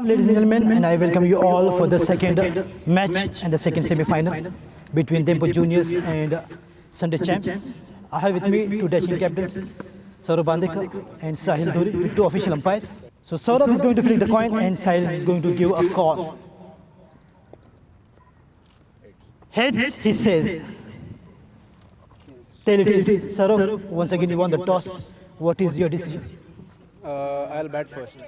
Ladies and gentlemen, and I welcome you all for the second match and the second semi-final between Dempo Juniors and Sunday Champs. I have with me two dashing captains, Saurav Bandekar and Sahil Dhuri, with two official umpires. So Saurav is going to flick the coin and Sahil is going to give a call. Heads, he says. Tell it is Saurav. Once again, you won the toss. What is your decision? I'll bat first.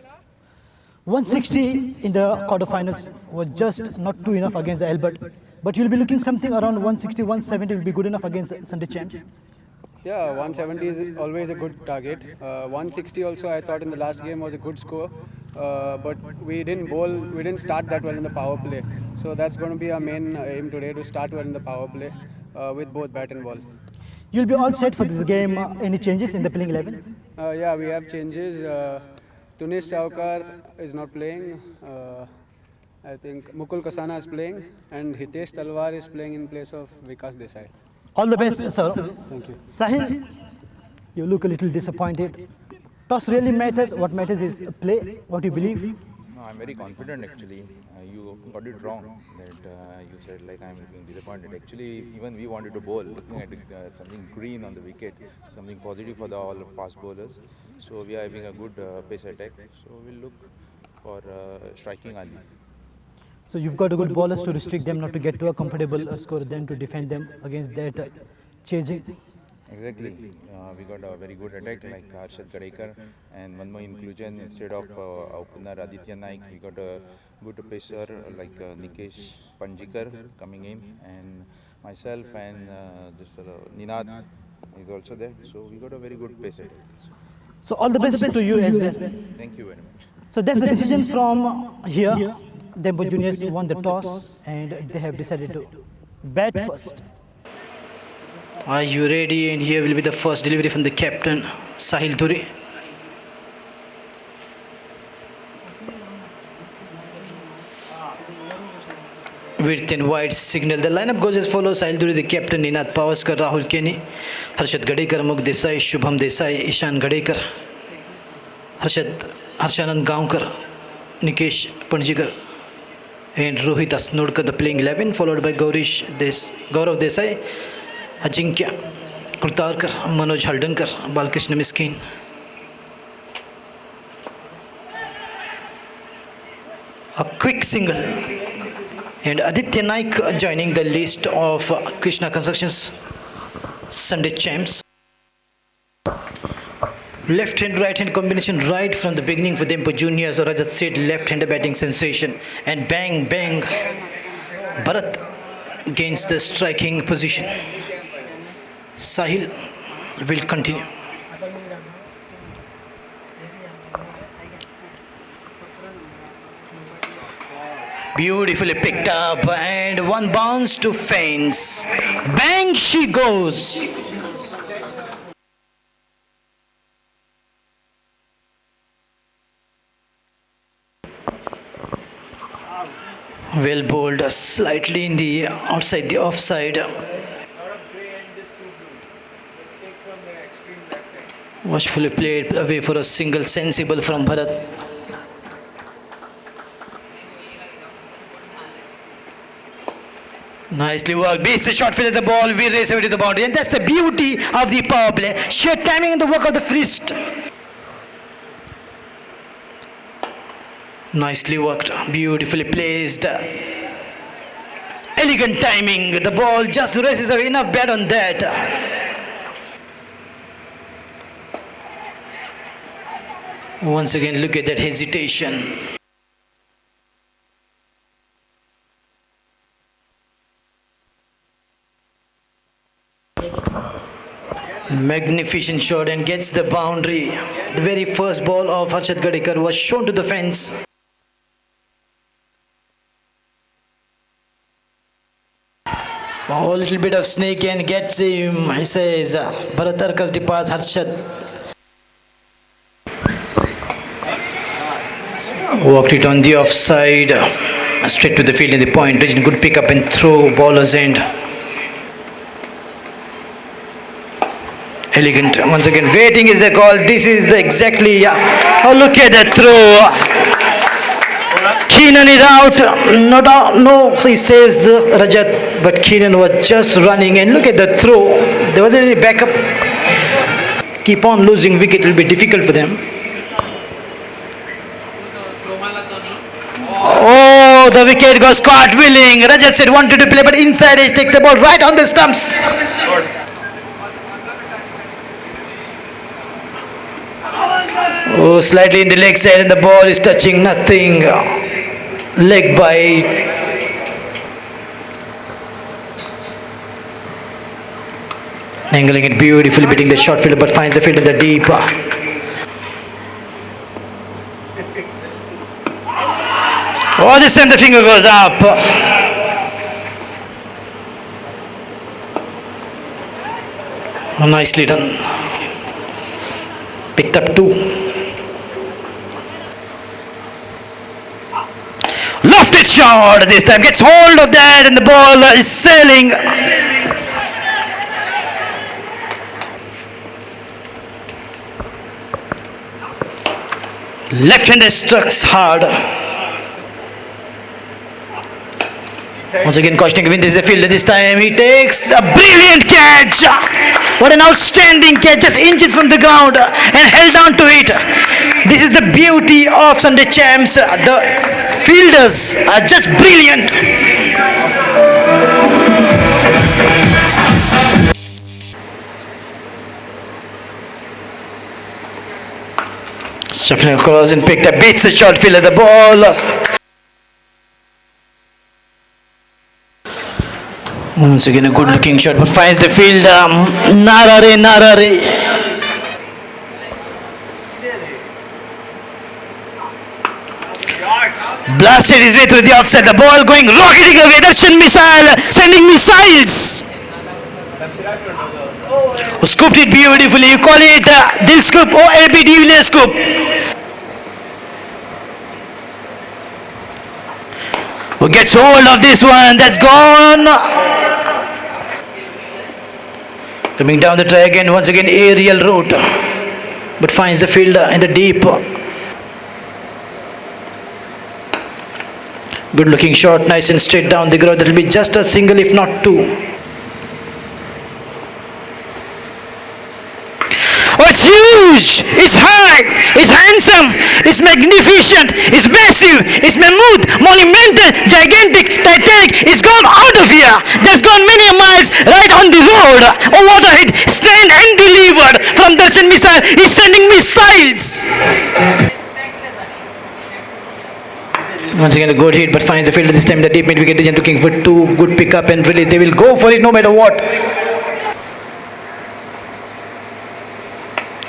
160 in the quarterfinals was just not too enough against the Albert, but you'll be looking something around 160, 170 will be good enough against Sunday Champs. Yeah, 170 is always a good target. 160 also I thought in the last game was a good score, but we didn't start that well in the power play. So that's going to be our main aim today, to start well in the power play with both bat and ball. You'll be all set for this game. Any changes in the playing 11? Yeah, we have changes. Tunis Saukar is not playing. I think Mukul Kasana is playing, and Hitesh Talwar is playing in place of Vikas Desai. All the best, sir. Thank you. Sahil, you look a little disappointed. Toss really matters. What matters is play. What you believe? No, I'm very confident actually. You got it wrong that you said like I'm looking disappointed. Actually, even we wanted to bowl, looking at something green on the wicket, something positive for all fast bowlers. So we are having a good pace attack. So we'll look for striking early. So you've got a good bowlers to restrict them not to get to a comfortable score, then to defend them against that chasing. Exactly. We got a very good attack like Harshad Gadekar, and one more inclusion instead of opener Aditya Naik. We got a good pacer like Nikesh Panjikar coming in, and myself, and this fellow Ninad is also there. So we got a very good pace attack. So all the best to you as well. Thank you very much. So that's the decision from here. Dempo Juniors won the toss and they have decided to bat first. Are you ready? And here will be the first delivery from the captain, Sahil Dhuri. Width and wide signal. The lineup goes as follows: Sahil Dhuri, the captain; Ninad Pavaskar, Rahul Kenny, Harshad Gadekar, Mukh Desai, Shubham Desai, Ishan Gadekar, Harshanand Gaonkar, Nikesh Panjikar, and Rohit Asnodkar, the playing 11, followed by Gaurav Desai, Ajinkya Kurtarkar, Manoj Haldankar, Balkrishna Miskin. A quick single. And Aditya Naik joining the list of Krishna Constructions Sunday Champs. Left hand, right hand combination right from the beginning for Dempo Juniors. Or Rajat said, left hander batting sensation. And bang, bang. Bharat gains the striking position. Sahil will continue. Beautifully picked up and one bounce to fence. Bang, she goes. Well bowled, slightly in the outside the offside. Watchfully played away for a single, sensible from Bharat. Nicely worked. Beats the short field at the ball. We race away to the boundary. And that's the beauty of the power play. Sheer timing and the work of the wrist. Nicely worked. Beautifully placed. Elegant timing. The ball just races away. Enough bat on that. Once again, look at that hesitation. Magnificent shot and gets the boundary. The very first ball of Harshad Gadekar was shown to the fence. Oh, a little bit of snake and gets him. He says, Bharatarkas departs Harshad. Walked it on the offside. Straight to the field in the point. Reaching good pick up and throw. Bowler's end. Elegant. Once again, waiting is the call. This is exactly. Oh, look at that throw. Keenan is out. No, he says Rajat, but Keenan was just running and look at the throw. There wasn't any backup. Keep on losing wicket, it will be difficult for them. Oh, the wicket goes caught willing. Rajat said wanted to play, but inside he takes the ball right on the stumps. Oh, slightly in the leg side and the ball is touching nothing. Leg bite. Angling it beautifully, beating the short fielder, but finds the field in the deep. Oh, this time the finger goes up. Oh, nicely done. Picked up 2. Lofted shot this time. Gets hold of that and the ball is sailing. Left-hander strikes hard. Once again cautioning Wind is a fielder. This time he takes a brilliant catch. What an outstanding catch, just inches from the ground and held on to it. This is the beauty of Sunday Champs. The fielders are just brilliant. Shuffling across and picked up, beats the short fielder, the ball. Once again a good looking shot, but finds the field. Narare. Blasted his way through the offside, the ball going rocketing away. Darshan missile, sending missiles. Who scooped it beautifully. You call it Dil scoop or AB de Villiers scoop. Who gets hold of this one? That's gone. Coming down the track again, once again aerial route, but finds the fielder in the deep. Good looking shot, nice and straight down the ground. That will be just a single if not 2. Oh, it's huge, it's high, it's handsome, it's magnificent, it's massive, it's mammoth, monumental, gigantic, titanic. It's gone out of here. That's gone many miles right on the road. Oh, what a hit, stand and delivered from Darshan missile. He's sending missiles. Once again a good hit, but finds the fielder this time. The deep mid wicket is looking for 2. Good pick up and release. They will go for it no matter what.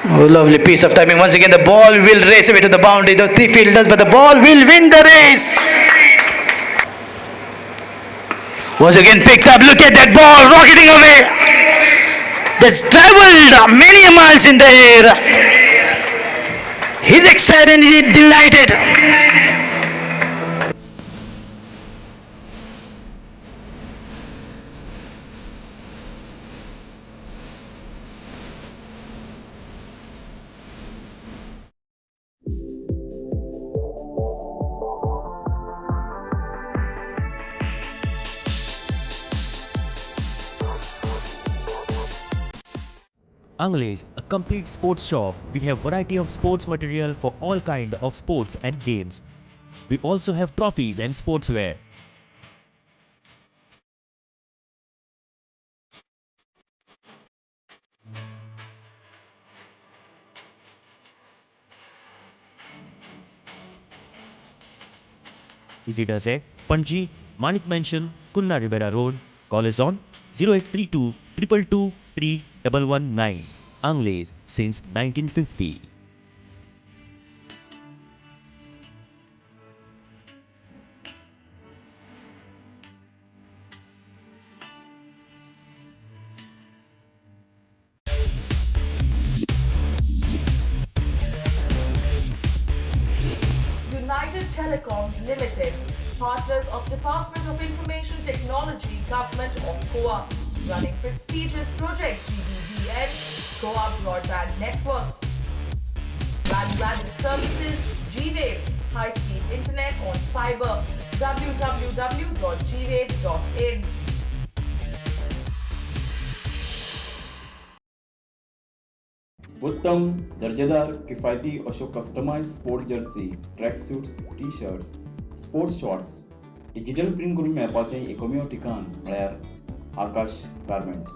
Oh, lovely piece of timing. Once again the ball will race away to the boundary. Those 3 fielders, but the ball will win the race. Once again picked up. Look at that ball rocketing away. That's travelled many miles in the air. He's excited and he's delighted. Anglays, a complete sports shop. We have variety of sports material for all kind of sports and games. We also have trophies and sportswear. Visit us at Panji, Manik Mansion, Kunna Ribera Road. Call us on 0832 222 3119. Anglays since 1950. United Telecoms Limited, partners of Department of Information Technology, Government of Goa, running prestigious project GBBN, Goa Broadband Network. Value-added services, G-Wave, high-speed internet on fiber. www.gwave.in. उत्तम दर्जेदार किफायती अशो customise sports jersey track suits T shirts sports shorts digital print करून मेळपाचें एकमेव ठिकाण म्हळ्यार Akash garments.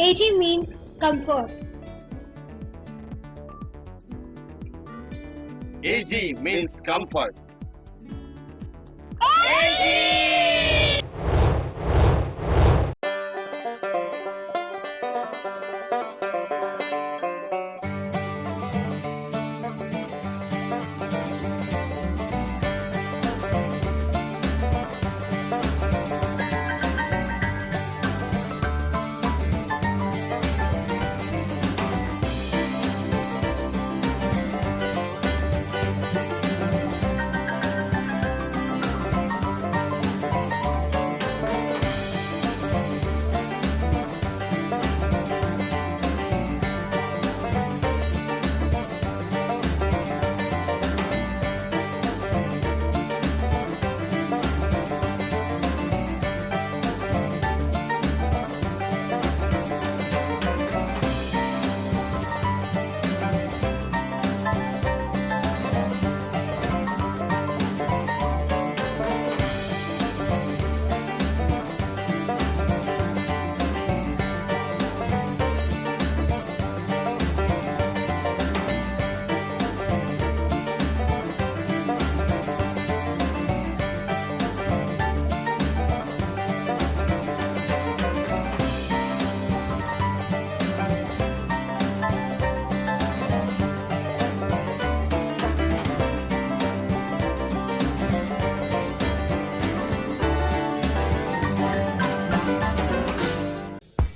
AG means comfort. AG means comfort.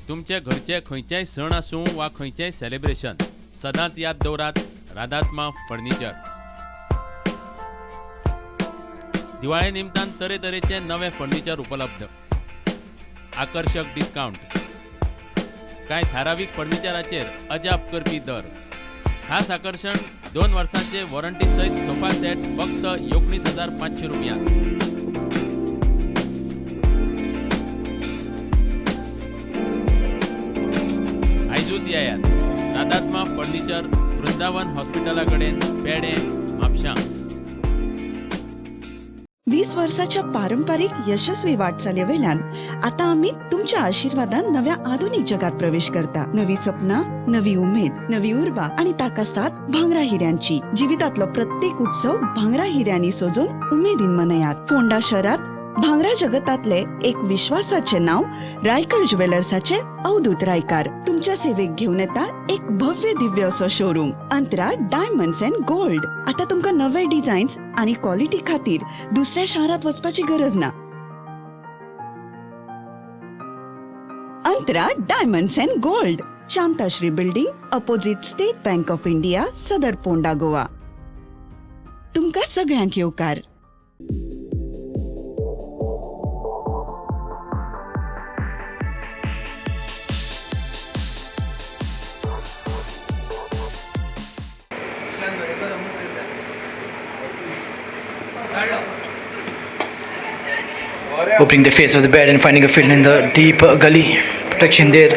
तुमचे घरचे खंयचेय सण आसूं वा खंयचेय सेलिब्रेशन सदांच याद दवरात राधात्मा फर्निचर. दिवाळे निमतान तरेतरेचे नवे फर्निचर उपलब्ध, आकर्षक डिस्काउंट, कांय थारावीक फर्निचराचेर अजाप करपी दर, खास आकर्षण 2 वर्सांचे वॉरंटी सयत सोफा सेट फक्त 19,500 रुपयांत. आयजूच येयात राधात्मा फर्निचर, वृंदावन हॉस्पिटला कडेन, पेडे, म्हापशां. 20 वर्षाच्या पारंपरिक यशस्वी वाटचाली वेल्यान आता आम्ही तुमच्या आशीर्वादान नव्या आधुनिक जगात प्रवेश करता. नवी सपना, नवी उमेद, नवी उर्बा आणि ताका साथ भांगरा हिऱ्यांची. जिवितातलो प्रत्येक उत्सव भांगरा हिऱ्यांनी सजून उमेदीन मनयात. फोंडा शहरात भांगरा जगतातले एक विश्वासाचे नाव रायकर ज्वेलर्साचे अवधूत रायकार तुमच्या सेवेक घेऊन येता एक भव्य दिव्य असो showroom Antara diamonds and gold. आता तुमका नवे डिझाईन्स आणि क्वालिटी खातीर दुसऱ्या शहरात वचपाची गरज ना. Antara diamonds and gold, Shantashree building, opposite State Bank of India, Sadar Ponda, Goa. तुमका सगळ्यांक येवकार. Opening the face of the bat and finding a field in the deep gully. Protection there.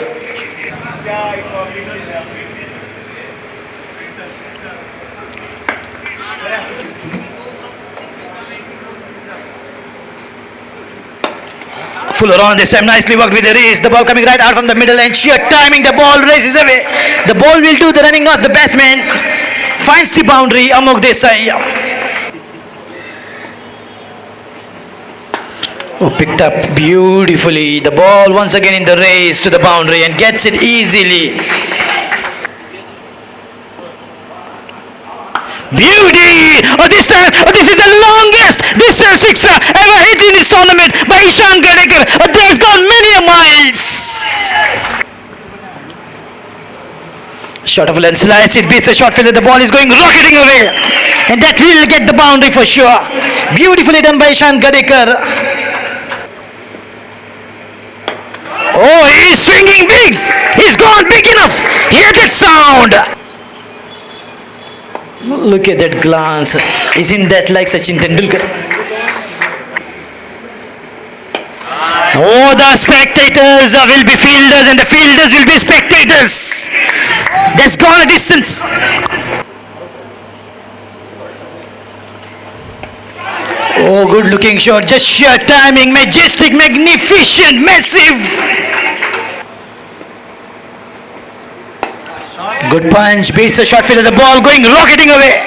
Fuller on this time, nicely worked with the race. The ball coming right out from the middle and sheer timing. The ball races away. The ball will do the running of the batsman. Finds the boundary. Amok Desai. Oh, picked up beautifully. The ball once again in the race to the boundary and gets it easily. Beauty! Oh, this time, this is the longest distance sixer ever hit in this tournament by Ishan Gadekar. Oh, that's gone many a miles. Shot of length slice, it beats the short fielder. The ball is going rocketing away, and that will get the boundary for sure. Beautifully done by Ishan Gadekar. Oh, he's swinging big. He's gone big enough. Hear that sound. Look at that glance. Isn't that like Sachin Tendulkar? Oh, the spectators will be fielders and the fielders will be spectators. That's gone a distance. Oh, good looking shot. Just sheer timing. Majestic, magnificent, massive. Good punch. Beats the short fielder. The ball going rocketing away.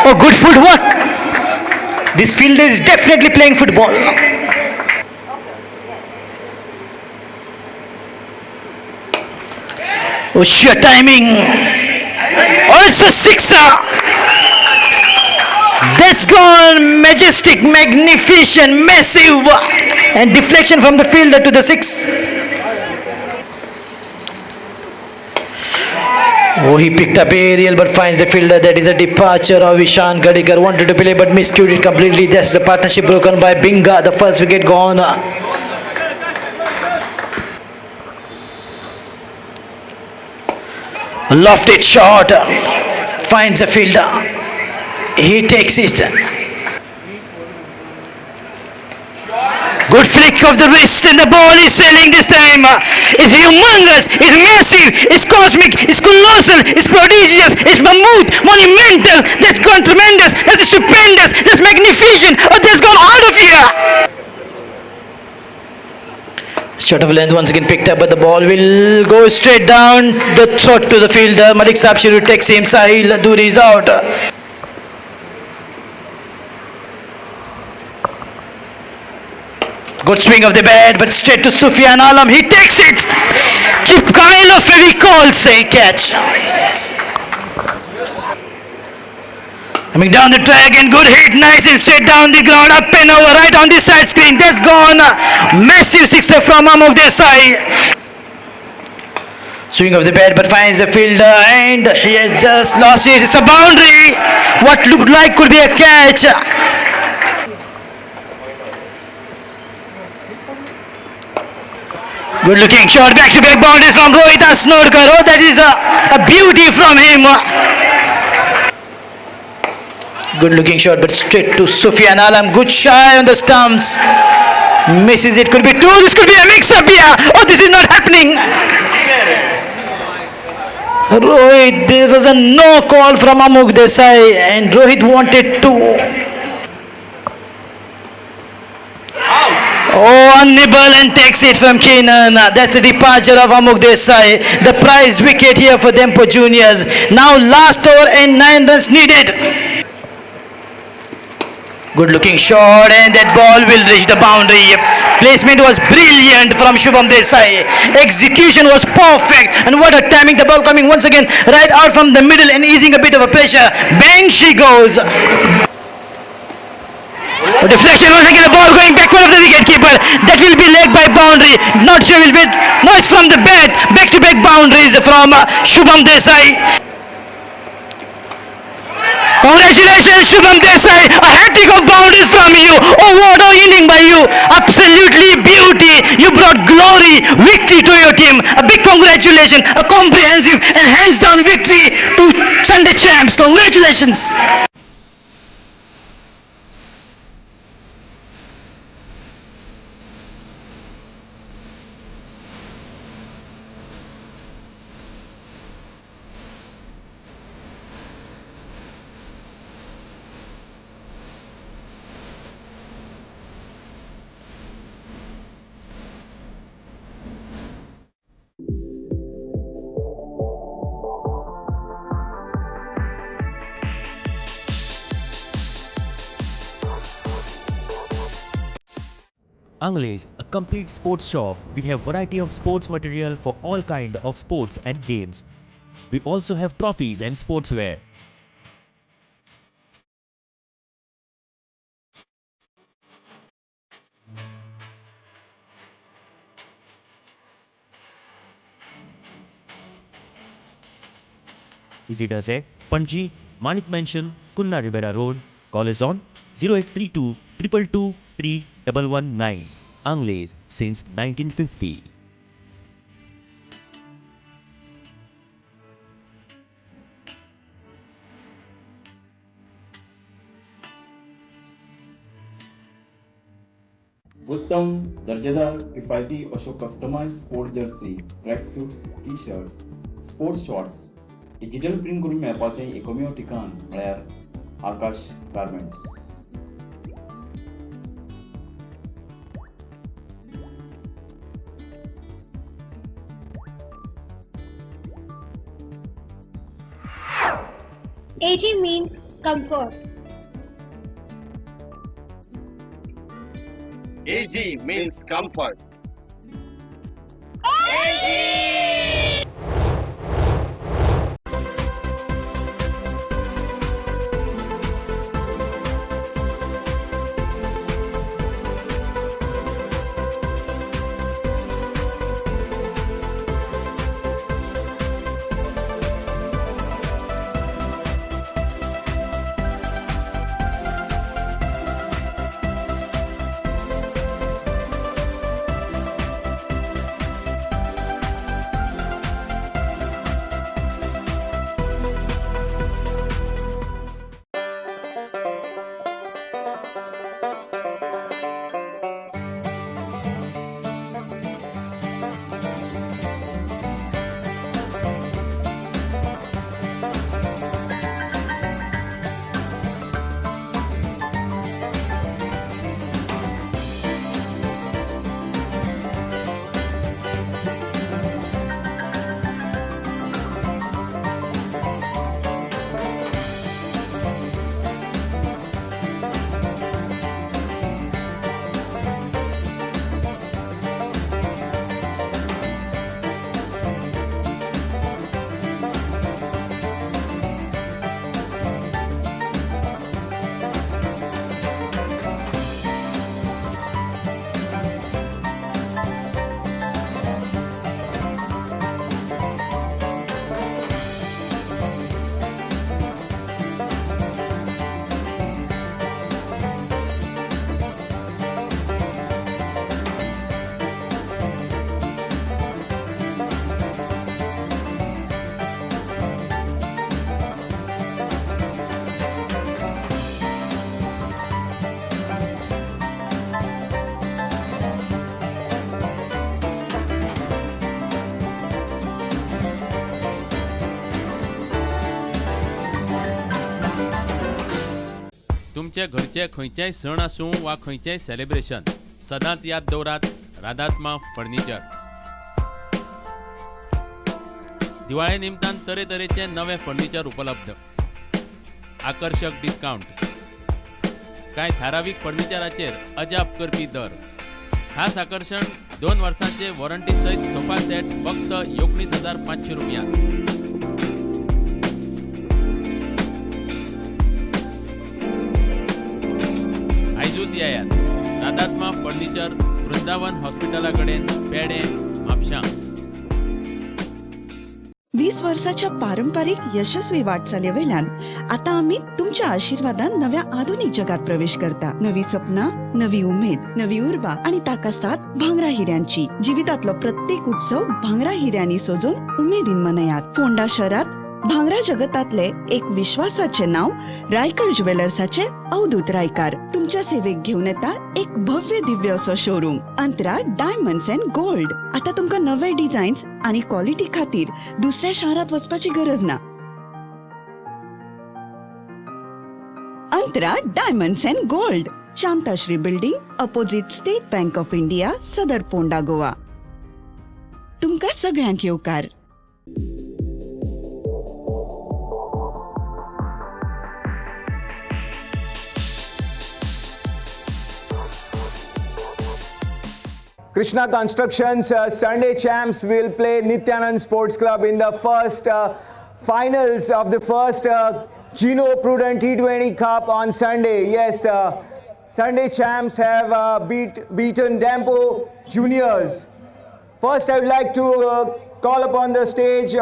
Oh, good footwork. This fielder is definitely playing football. Oh, sheer timing. Oh, it's a sixer. That's gone majestic, magnificent, massive. And deflection from the fielder to the six. Oh, he picked up aerial but finds the fielder. That is a departure of Ishan Gadikar. Wanted to play but miscued it completely. That's the partnership broken by Binga. The first wicket gone. Lofted shot. Finds the fielder. He takes it. Good flick of the wrist and the ball is sailing this time. It's humongous, it's massive, it's cosmic, it's colossal, it's prodigious, it's mammoth, monumental. That's gone tremendous, that's stupendous, that's magnificent. Oh, that's gone out of here. Shot of length once again picked up, but the ball will go straight down the throat to the fielder. Malik Sabshiru takes him. Sahil Duri is out. Good swing of the bat, but straight to Sufyan Alam. He takes it. Keep Kyle of Fevicol, say catch. Coming down the track and good hit, nice and straight down the ground, up and over, right on the side screen. That's gone. Massive sixer from Amok Desai. Swing of the bat, but finds the fielder and he has just lost it. It's a boundary. What looked like could be a catch. Good looking shot, back to back boundaries from Rohit Asnodkar. Oh, that is a beauty from him. Good looking shot, but straight to Sufyan Alam. Good shy on the stumps. Misses it. Could be two. This could be a mix up here. Oh, this is not happening. Rohit, there was a no call from Amok Desai and Rohit wanted two. Oh, unnibble and takes it from Kenan. That's the departure of Amok Desai. The prize wicket here for Dempo Juniors. Now last over and 9 runs needed. Good looking shot and that ball will reach the boundary. Placement was brilliant from Shubham Desai. Execution was perfect and what a timing. The ball coming once again right out from the middle and easing a bit of a pressure. Bang she goes. A deflection once again, the ball going backward of the wicketkeeper. That will be leg by boundary. Not sure will be. No, it's from the bat. Back to back boundaries from Shubham Desai. Congratulations, Shubham Desai. A hat-trick of boundaries from you. Oh, what a inning by you. Absolutely beauty. You brought glory, victory to your team. A big congratulations. A comprehensive and hands-down victory to Sunday champs. Congratulations. Angles, a complete sports shop. We have variety of sports material for all kind of sports and games. We also have trophies and sportswear. Visit us at Panji, Manik Mansion, Kunna Rivera Road. Call us on 0832 222 3119. Angles since 1950. उत्तम दर्जेदार किफायती अशो customise sports jersey track suit T shirts sports shorts digital print करून मेळपाचें एकमेव ठिकाण म्हळ्यार Akash garments. AG means comfort. AG means comfort. तुमचे घरचे खंयचेय सण आसूं वा खंयचेय सेलिब्रेशन सदांच याद दवरात राधात्मा फर्निचर. दिवाळे निमतान तरेतरेचे नवे फर्निचर उपलब्ध, आकर्षक डिस्काउंट, कांय थारावीक फर्निचराचेर अजाप करपी दर, खास आकर्षण 2 वर्सांचे वॉरंटी सयत सोफा सेट फक्त 19,500 रुपयांत. आयजूच येयात राधात्मा फर्निचर, वृंदावन हॉस्पिटला कडेन, पेडे, म्हापशां. 20 वर्षाच्या पारंपरिक यशस्वी वाटचाले वेल्यान आता आम्ही तुमच्या आशीर्वादान नव्या आधुनिक जगात प्रवेश करता. नवी सपना, नवी उमेद, नवी उर्बा आणि ताका साथ भांगरा हिऱ्यांची. जिवितातलो प्रत्येक उत्सव भांगरा हिऱ्यांनी सजून उमेदीन मनयात. फोंडा शहरात भांगरा जगतातले एक विश्वासाचे नाव रायकर ज्वेलर्साचे अवधूत रायकार तुमच्या सेवेक घेऊन येता एक भव्य दिव्य असो showroom Antara diamonds and gold. आता तुमका नवे डिझाईन्स आणि क्वालिटी खातीर दुसऱ्या शहरात वचपाची गरज ना. Antara diamonds and gold, Shantashree building, opposite State Bank of India, Sadar Ponda, Goa. तुमका सगळ्यांक येवकार. Krishna Construction's Sunday champs will play Nityanand Sports Club in the first finals of the first Geno Prudent T20 Cup on Sunday. Yes, Sunday champs have beaten Dempo juniors. First, I would like to call upon the stage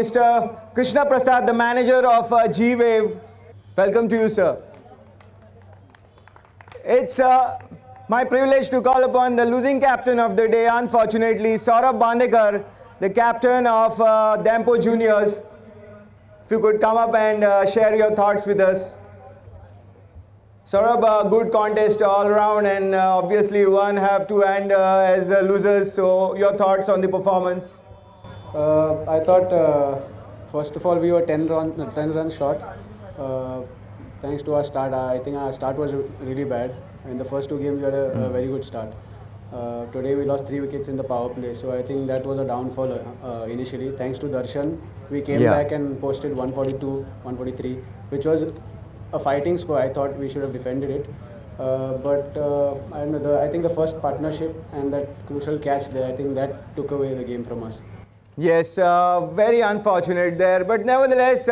Mr. Krishna Prasad, the manager of G-Wave. Welcome to you, sir. It's my privilege to call upon the losing captain of the day, unfortunately, Saurabh Bandekar, the captain of Dempo Juniors. If you could come up and share your thoughts with us. Saurabh, good contest all around, and obviously one have to end as losers. So your thoughts on the performance? I thought, first of all, we were 10 runs short. Thanks to our start, I think our start was really bad. In the first two games, we had a very good start. Today, we lost 3 wickets in the power play, so I think that was a downfall initially. Thanks to Darshan, we came back and posted 142, 143, which was a fighting score. I thought we should have defended it. But I don't know, I think the first partnership and that crucial catch there, I think that took away the game from us. Yes, very unfortunate there. But nevertheless,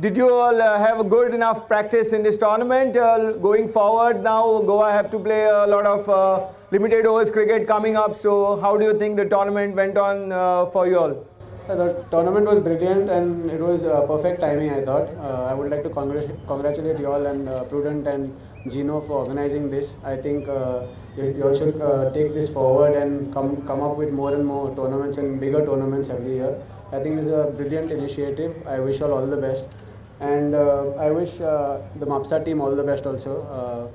did you all have a good enough practice in this tournament? Going forward now, Goa have to play a lot of limited overs cricket coming up. So how do you think the tournament went on for you all? The tournament was brilliant and it was perfect timing, I thought. I would like to congratulate you all and Prudent and Geno for organizing this. I think you all should take this forward and come up with more and more tournaments and bigger tournaments every year. I think it's a brilliant initiative. I wish all the best. And I wish the Mapsa team all the best also.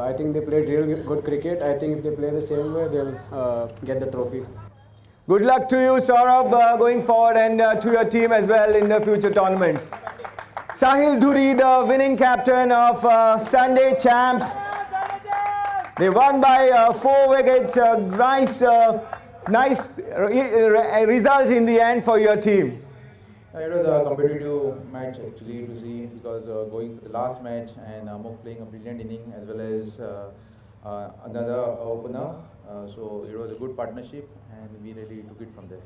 I think they played real good cricket. I think if they play the same way, they'll get the trophy. Good luck to you, Saurabh, going forward, and to your team as well in the future tournaments. Sahil Dhuri, the winning captain of Sunday champs. They won by 4 wickets. Nice result in the end for your team. It was a competitive match actually to see, because going for the last match and Amok playing a brilliant inning as well as another opener. So it was a good partnership and we really took it from there.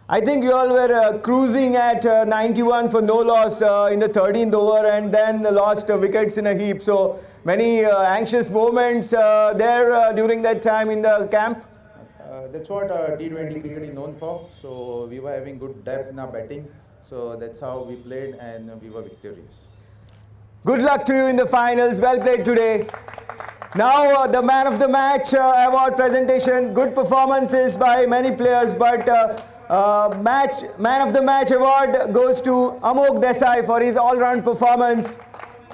I think you all were cruising at 91 for no loss in the 13th over, and then lost wickets in a heap. So many anxious moments there during that time in the camp. That's what T20 cricket is known for. So we were having good depth in our batting. So that's how we played and we were victorious. Good luck to you in the finals. Well played today. Now the man of the match award presentation. Good performances by many players, but man of the match award goes to Amok Desai for his all-round performance.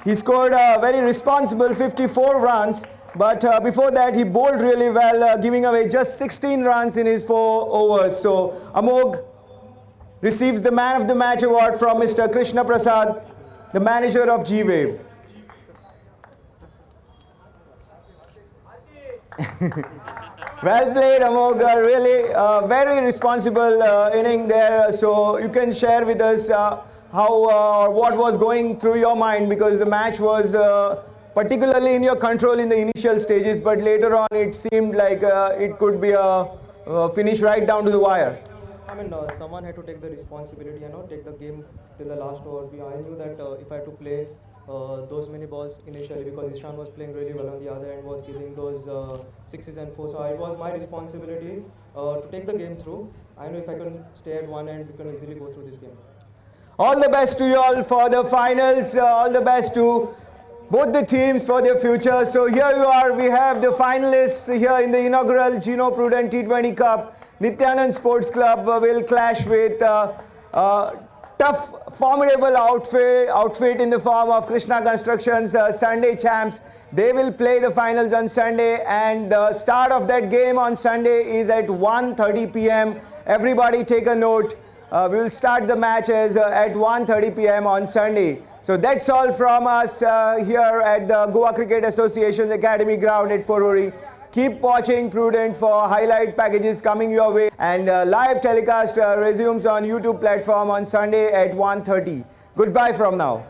He scored a very responsible 54 runs, but before that he bowled really well, giving away just 16 runs in his 4 overs. So Amok receives the man of the match award from Mr. Krishna Prasad, the manager of G-Wave. Well played, Amok. Really very responsible inning there. So you can share with us how what was going through your mind, because the match was particularly in your control in the initial stages, but later on it seemed like it could be a finish right down to the wire. I mean, someone had to take the responsibility, take the game till the last over. I knew that if I had to play those many balls initially, because Ishan was playing really well on the other end, was giving those 6s and 4s. So it was my responsibility to take the game through. I know if I can stay at one end, we can easily go through this game. All the best to you all for the finals. All the best to both the teams for their future. So here you are. We have the finalists here in the inaugural Geno Prudent T20 Cup. Nityanand Sports Club will clash with tough, formidable outfit in the form of Krishna Construction's Sunday champs. They will play the finals on Sunday, and the start of that game on Sunday is at 1:30 p.m. Everybody take a note. We will start the matches at 1:30 p.m. on Sunday. So that's all from us here at the Goa Cricket Association's Academy Ground at Porvorim. Keep watching Prudent for highlight packages coming your way, and live telecast resumes on YouTube platform on Sunday at 1:30. Goodbye from now.